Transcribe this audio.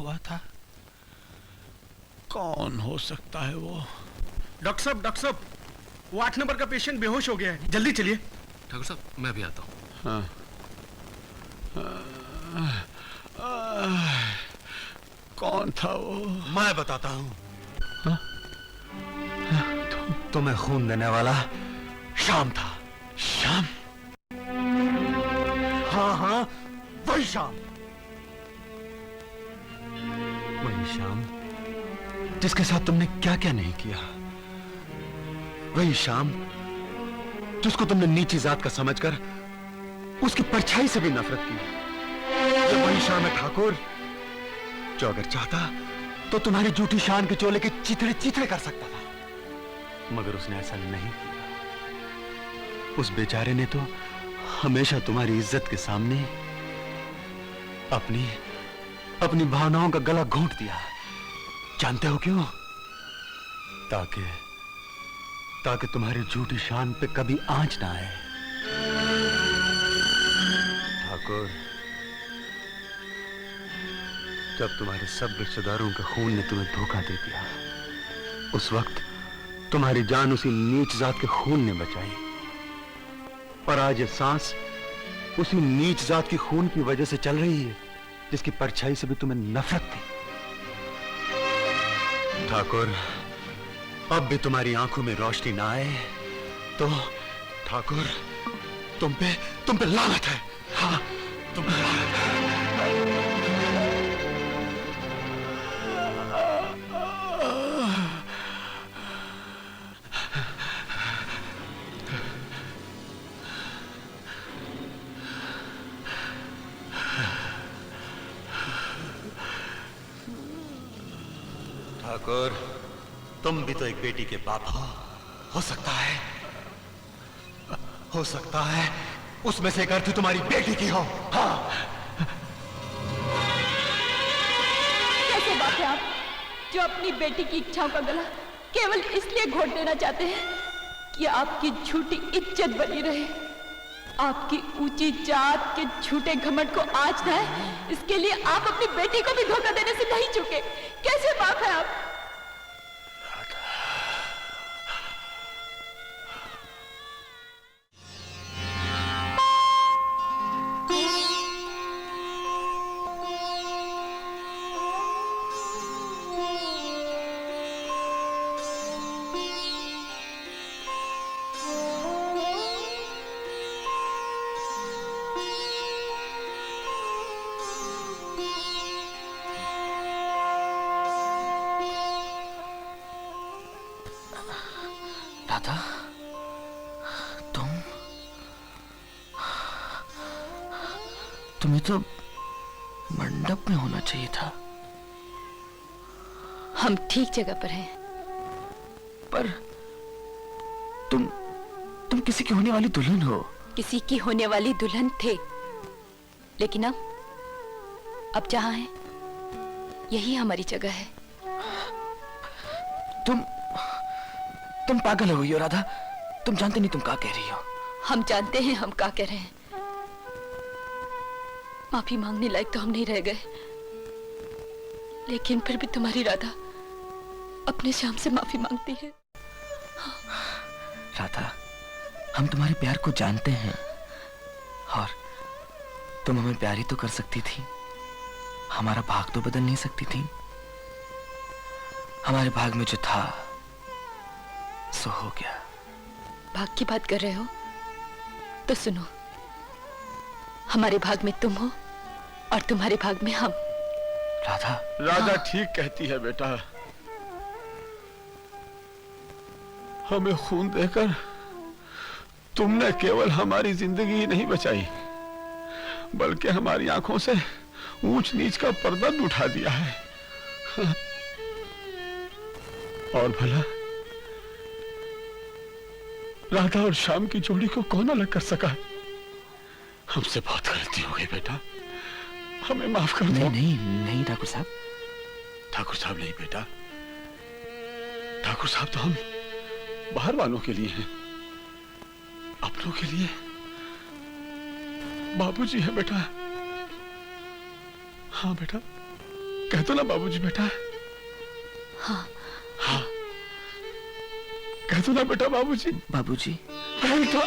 हुआ था। कौन हो सकता है वो? डॉक्टर साहब, वो 8 नंबर का पेशेंट बेहोश हो गया है, जल्दी चलिए। ठाकुर साहब मैं भी आता हूँ। हाँ। कौन था वो? मैं बताता हूँ। हाँ? तुम्हें खून देने वाला शाम था। शाम? हाँ, वही शाम। वही शाम जिसके साथ तुमने क्या क्या नहीं किया। वही शाम जिसको तुमने नीची जात का समझकर उसकी परछाई से भी नफरत की। ये वही शाम है ठाकुर जो अगर चाहता तो तुम्हारी झूठी शान के चोले के चिथड़े चिथड़े कर सकता था, मगर उसने ऐसा नहीं किया। उस बेचारे ने तो हमेशा तुम्हारी इज्जत के सामने अपनी भावनाओं का गला घोंट दिया। जानते हो क्यों? ताकि तुम्हारी झूठी शान पे कभी आंच ना आए। ठाकुर, जब तुम्हारे सब रिश्तेदारों के खून ने तुम्हें धोखा दे दिया, उस वक्त तुम्हारी जान उसी नीच जात के खून ने बचाई। पर आज ये सांस उसी नीच जात की खून की वजह से चल रही है जिसकी परछाई से भी तुम्हें नफरत थी। ठाकुर, अब भी तुम्हारी आंखों में रोशनी ना आए तो ठाकुर तुम पे लानत है। हाँ, तुम पे लानत है। ठाकुर, तुम भी तो एक बेटी के बाप हो सकता है उसमें से एक अर्थी तुम्हारी बेटी की हो। हाँ। कैसे बात है आप जो अपनी बेटी की इच्छाओं का गला केवल इसलिए घोट देना चाहते हैं कि आपकी झूठी इज्जत बनी रहे, आपकी ऊंची जात के झूठे घमंड को आज न है, इसके लिए आप अपनी बेटी को भी धोखा देने से नहीं चूके। कैसे बाप है आप? राधा, तुम्हें तो मंडप में होना चाहिए था। हम ठीक जगह पर हैं। पर तुम किसी की होने वाली दुल्हन हो। किसी की होने वाली दुल्हन थे, लेकिन अब जहां है यही हमारी जगह है। तुम पागल हो गई हो राधा। तुम जानते नहीं तुम क्या कह रही हो। हम जानते हैं हम क्या कह रहे हैं। माफी मांगने लायक तो हम नहीं रह गए, लेकिन फिर भी तुम्हारी राधा अपने श्याम से माफी मांगती है। राधा, हम तुम्हारे प्यार को जानते हैं और तुम हमें प्यार ही तो कर सकती थी। हमारा भाग तो बदल नहीं सकती थी। हमारे भाग में जो था सो हो गया। भाग की बात कर रहे हो तो सुनो, हमारे भाग में तुम हो और तुम्हारे भाग में हम। राधा ठीक कहती है बेटा। हमें खून देकर तुमने केवल हमारी जिंदगी ही नहीं बचाई, बल्कि हमारी आंखों से ऊंच नीच का पर्दा भी उठा दिया है। और भला राधा और श्याम की जोड़ी को कौन अलग कर सका? हमसे बहुत गलती हो गई बेटा, हमें माफ कर दो। नहीं ठाकुर साहब। ठाकुर साहब नहीं बेटा, ठाकुर साहब तो हम बाहर वालों के लिए हैं, अपनों के लिए बाबूजी है बेटा। हाँ बेटा, कह दो ना बाबूजी बेटा। हाँ हाँ कह दो ना बेटा बाबूजी। बाबूजी बेटा